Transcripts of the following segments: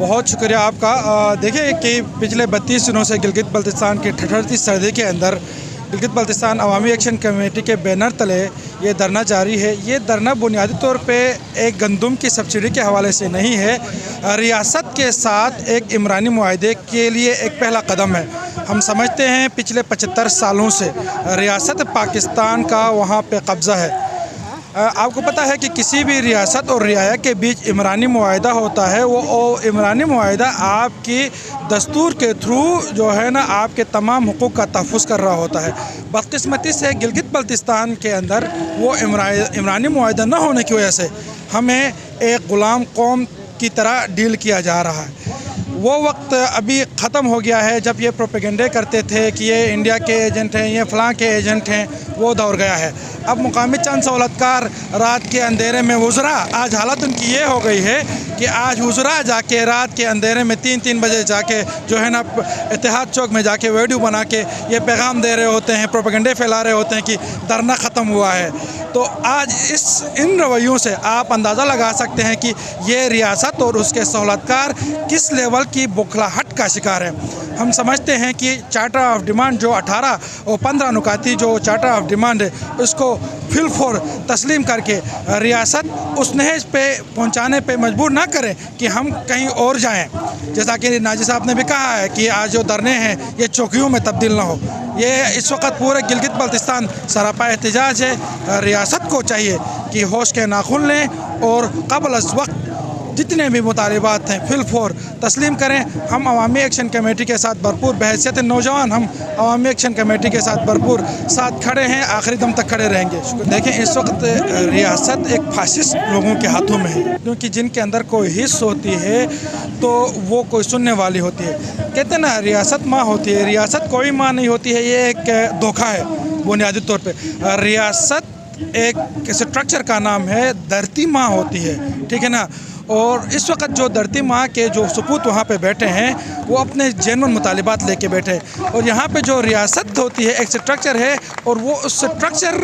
बहुत शुक्रिया आपका। देखिए कि पिछले 32 दिनों से गिलगित बल्तिस्तान की ठठरती सर्दी के अंदर गिलगित बल्तिस्तान अवामी एक्शन कमेटी के बैनर तले ये धरना जारी है। ये धरना बुनियादी तौर पे एक गंदम की सब्सिडी के हवाले से नहीं है, रियासत के साथ एक इमरानी मुआहदे के लिए एक पहला कदम है। हम समझते हैं पिछले 75 सालों से रियासत पाकिस्तान का वहाँ पे कब्ज़ा है। आपको पता है कि किसी भी रियासत और रियाया के बीच इमरानी मुआहदा होता है, वो इमरानी मुआहदा आपकी दस्तूर के थ्रू जो है ना आपके तमाम हुकूक़ का तहफ़्फ़ुज़ कर रहा होता है। बदकिस्मती से गिलगित बल्तिस्तान के अंदर वो इमरानी मुआहदा न होने की वजह से हमें एक ग़ुलाम कौम की तरह डील किया जा रहा है। वो वक्त अभी ख़त्म हो गया है जब ये प्रोपेगेंडे करते थे कि ये इंडिया के एजेंट हैं, ये फ़लाँ के एजेंट हैं, वो दौर गया है। अब मुकामी चंद सहूलतकार रात के अंधेरे में वुज़रा, आज हालत उनकी ये हो गई है कि आज वुज़रा जाके रात के अंधेरे में 3-3 बजे जाके जो है ना इत्तेहाद चौक में जाके वीडियो बना के ये पैगाम दे रहे होते हैं, प्रोपेगेंडे फैला रहे होते हैं कि धरना ख़त्म हुआ है। तो आज इन रवैयों से आप अंदाज़ा लगा सकते हैं कि ये रियासत और उसके सहूलतकार किस लेवल की बौखलाहट का शिकार है। हम समझते हैं कि चार्टर ऑफ डिमांड जो 18 और 15 नुकाती जो चार्टर ऑफ डिमांड है उसको फिलफोर तस्लीम करके रियासत उस नहज पे पहुंचाने पे मजबूर ना करें कि हम कहीं और जाएं। जैसा कि नाजी साहब ने भी कहा है कि आज जो धरने हैं ये चौकियों में तब्दील ना हो। ये इस वक्त पूरे गिलगित बल्तिस्तान सरापा एहतिजाज है। रियासत को चाहिए कि होश के नाखुन लें और क़ब्ल अज़ वक्त जितने भी मुतालिबात हैं फिलफोर तस्लीम करें। हम अवामी एक्शन कमेटी के साथ भरपूर बहैसियत नौजवान हम अवामी एक्शन कमेटी के साथ भरपूर साथ खड़े हैं, आखिरी दम तक खड़े रहेंगे। देखें इस वक्त रियासत एक फासिस्ट लोगों के हाथों में है, क्योंकि जिनके अंदर कोई हिस्स होती है तो वो कोई सुनने वाली होती है। कहते हैं ना रियासत माँ होती है, रियासत कोई माँ नहीं होती है। ये एक धोखा है बुनियादी तौर पर। रियासत एक स्ट्रक्चर का नाम है, धरती माँ होती है, ठीक है ना। और इस वक्त जो धरती माँ के जो सपूत वहाँ पे बैठे हैं वो अपने जेन्युइन मुतालिबात लेके बैठे हैं। और यहाँ पे जो रियासत होती है एक स्ट्रक्चर है, और वो उस स्ट्रक्चर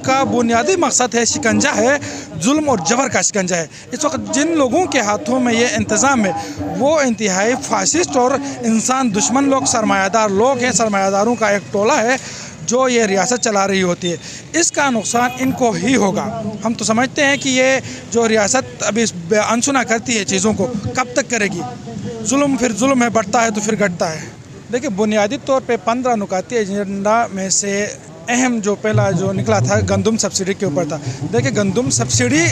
का बुनियादी मकसद है शिकंजा है, जुल्म और जबर का शिकंजा है। इस वक्त जिन लोगों के हाथों में ये इंतज़ाम है वो इंतहाई फासिस्ट और इंसान दुश्मन लोग, सरमायादार लोग हैं, सरमायादारों का एक टोला है जो ये रियासत चला रही होती है। इसका नुकसान इनको ही होगा। हम तो समझते हैं कि ये जो रियासत अभी अनसुना करती है चीज़ों को कब तक करेगी। जुल्म फिर जुल्म है, बढ़ता है तो फिर घटता है। देखिए बुनियादी तौर पे 15 नुकाती एजेंडा में से अहम जो पहला जो निकला था गंदम सब्सिडी के ऊपर था। देखिए गंदम सब्सिडी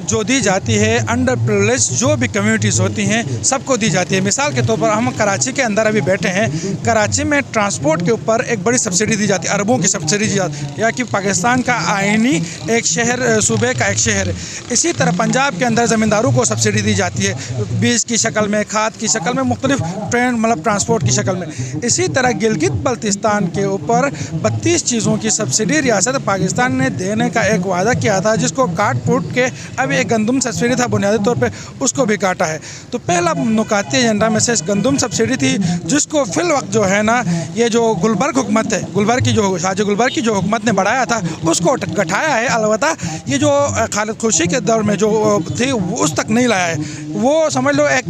जो दी जाती है अंडर प्रिविलेज जो भी कम्युनिटीज़ होती हैं सबको दी जाती है। मिसाल के तौर पर हम कराची के अंदर अभी बैठे हैं, कराची में ट्रांसपोर्ट के ऊपर एक बड़ी सब्सिडी दी जाती है, अरबों की सब्सिडी दी जाती है, या कि पाकिस्तान का आइनी एक शहर, सूबे का एक शहर है। इसी तरह पंजाब के अंदर ज़मींदारों को सब्सिडी दी जाती है, बीज की शक्ल में, खाद की शक्ल में, मुख्तलिफ ट्रेन मतलब ट्रांसपोर्ट की शक्ल में। इसी तरह गिलगित बल्तिस्तान के ऊपर 32 चीज़ों की सब्सिडी रियासत पाकिस्तान ने देने का एक वादा किया था, जिसको काट फूट के अब एक गंदम सब्सिडी था बुनियादी तौर पे उसको भी काटा है। तो पहला नुकाती एजेंडा में से गंदम सब्सिडी थी, जिसको फिल वक्त जो है ना ये जो गुलबर्ग हुकूमत है, गुलबर्ग की जो शाहजहाँ गुलबर्ग की जो हुकूमत ने बढ़ाया था उसको घटाया है। अलबत्ता ये जो खालिद खुर्शी के दौर में जो थी उस तक नहीं लाया है। वो समझ लो एक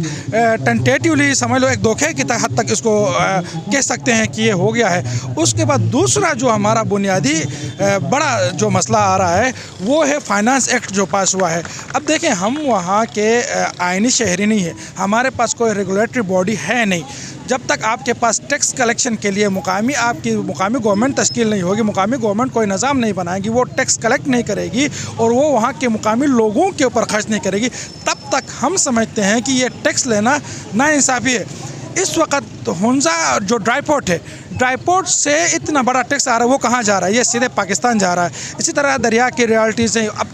टेंटेटिवली समझ लो एक धोखे की हद तक इसको कह सकते हैं कि ये हो गया है। उसके बाद दूसरा जो हमारा बुनियादी बड़ा जो मसला आ रहा है वो है फाइनेंस एक्ट जो पास हुआ है। अब देखें हम वहाँ के आइनी शहरी नहीं है, हमारे पास कोई रेगुलेटरी बॉडी है नहीं। जब तक आपके पास टैक्स कलेक्शन के लिए मुकामी गवर्नमेंट तश्कील नहीं होगी, मुकामी गवर्नमेंट कोई निज़ाम नहीं बनाएगी, वो टैक्स कलेक्ट नहीं करेगी और वो वहाँ के मुकामी लोगों के ऊपर खर्च नहीं करेगी, तब तक हम समझते हैं कि ये टैक्स लेना नाइंसाफ़ी है। इस वक्त हुंजा जो ड्राई पोर्ट है, ड्राई पोर्ट से इतना बड़ा टैक्स आ रहा है, वो कहाँ जा रहा है? ये सीधे पाकिस्तान जा रहा है। इसी तरह दरिया की रॉयल्टीज़ हैं, अब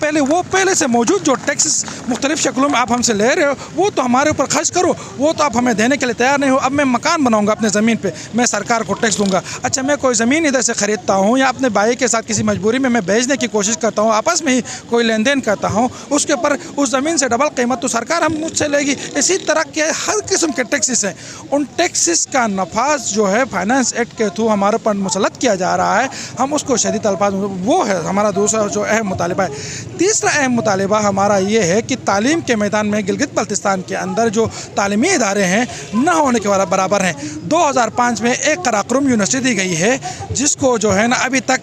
पहले से मौजूद जो टैक्स मुख्तलिफ़ शक्लों में आप हमसे ले रहे हो वो तो हमारे ऊपर खर्च करो, वो तो आप हमें देने के लिए तैयार नहीं हो। अब मैं मकान बनाऊंगा अपने ज़मीन पे, मैं सरकार को टैक्स दूंगा। अच्छा मैं कोई ज़मीन इधर से ख़रीदता हूँ या अपने भाई के साथ किसी मजबूरी में मैं बेचने की कोशिश करता हूँ, आपस में ही कोई लेन देन करता हूँ, उसके ऊपर उस ज़मीन से डबल कीमत तो सरकार हम मुझसे लेगी। इसी तरह के हर किस्म के टैक्सेस हैं, उन टैक्सेस का नफाज जो है फाइनेंस एक्ट के थ्रू हमारे पर मुसलत किया जा रहा है, हम उसको शदीद अल्फाज में, वो है हमारा दूसरा जो अहम मुतालिबा है। तीसरा अहम मुतालिबा हमारा ये है कि तालीम के मैदान में गिलगित बल्तिस्तान के अंदर जो तालीमी इदारे हैं न होने के बराबर हैं। 2005 में एक कराकुरम यूनिवर्सिटी दी गई है, जिसको जो है ना अभी तक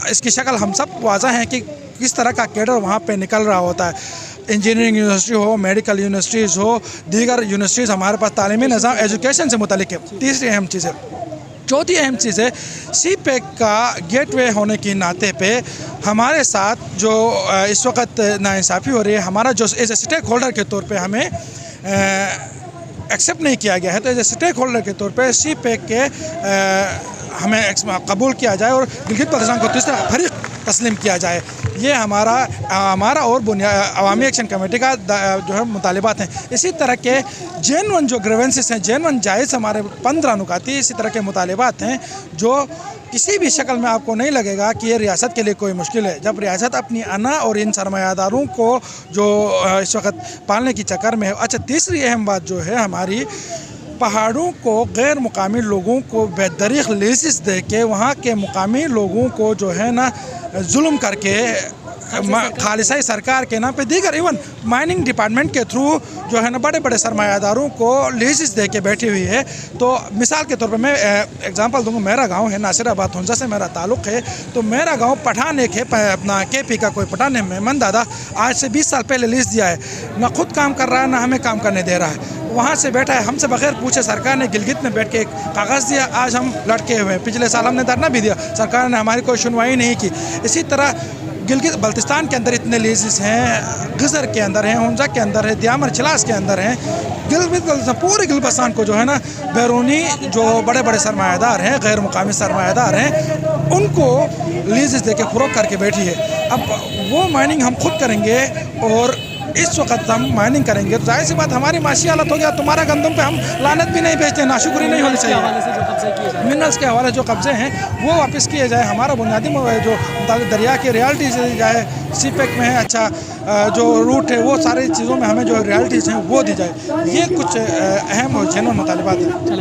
इसकी शक्ल हम सब वाज़ा हैं कि किस तरह का कैडर वहाँ पे निकल रहा होता है। इंजीनियरिंग यूनिवर्सिटी हो, मेडिकल यूनिवर्सिटीज़ हो, दीगर यूनिवर्सिटीज़ हमारे पास तालीमी निज़ाम एजुकेशन से मुतल्लिक़ है। तीसरी अहम चीज़ है। चौथी अहम चीज़ है, CPEC का गेटवे होने के नाते पे हमारे साथ जो इस वक्त नाइंसाफ़ी हो रही है, हमारा जो एज ए स्टेक होल्डर के तौर पे हमें एक्सेप्ट नहीं किया गया है, तो एज ए स्टेक होल्डर के तौर पे CPEC के हमें कबूल किया जाए और गिलगित बल्तिस्तान को तीसरा फरीक तस्लीम किया जाए। ये हमारा और अवामी एक्शन कमेटी का जो है मुतालिबात हैं। इसी तरह के जेन्युइन जो ग्रीवेंसेस हैं, जेन्युइन जायज़ हमारे 15 नुकाती इसी तरह के मुतालिबात हैं जो किसी भी शक्ल में आपको नहीं लगेगा कि ये रियासत के लिए कोई मुश्किल है। जब रियासत अपनी अना और इन सरमायादारों को जो इस वक्त पालने की चक्कर में है। अच्छा, तीसरी अहम बात जो है हमारी, पहाड़ों को गैर मुकामी लोगों को बेदरीख लीज़ दे के वहाँ के मुकामी लोगों को जो है ना जुल्म करके खालिसाई सरकार के नाम पे दीगर इवन माइनिंग डिपार्टमेंट के थ्रू जो है ना बड़े बड़े सरमायादारों को लीज़ दे के बैठी हुई है। तो मिसाल के तौर पे मैं एग्जांपल दूंगा, मेरा गांव है नासिराबाद, हुंजा से मेरा ताल्लुक़ है। तो मेरा गांव पठान एक है, अपना KP का कोई पठान है, मेमन दादा आज से 20 साल पहले लीज़ दिया है, ना खुद काम कर रहा है ना हमें काम करने दे रहा है। वहाँ से बैठा है, हमसे बगैर पूछे सरकार ने गिलगित में बैठ के एक कागज़ दिया, आज हम लटके हुए हैं। पिछले साल हमने धरना भी दिया, सरकार ने हमारी कोई सुनवाई नहीं की। इसी तरह गिलगित बल्तिस्तान के अंदर इतने लीज़ हैं, गज़र के अंदर हैं, हुंजा के अंदर है, दियामर चिलास के अंदर हैं। गिलगित बल्तिस्तान पूरे गिलगित को जो है ना बैरूनी जो बड़े बड़े सरमायादार हैं, गैर मुकामी सरमायादार हैं, उनको लीज़ दे के फ़रोख्त करके बैठी है। अब वो माइनिंग हम खुद करेंगे और इस वक्त हम माइनिंग करेंगे तो जाहिर सी बात हमारी माशी हालत हो गया। तुम्हारा गंदम पे हम लानत भी नहीं भेजते, नाशुक्री नहीं होनी चाहिए। मिनरल्स के हवाले जो कब्जे हैं वो वापस किए जाए, हमारा बुनियादी जो दरिया की रियल्टीज़ दी जाए, CPEC में है अच्छा जो रूट है वो सारी चीज़ों में हमें जो रियल्टीज़ हैं वो दी जाए। ये कुछ अहम और जेन्युइन मुतालिबात हैं।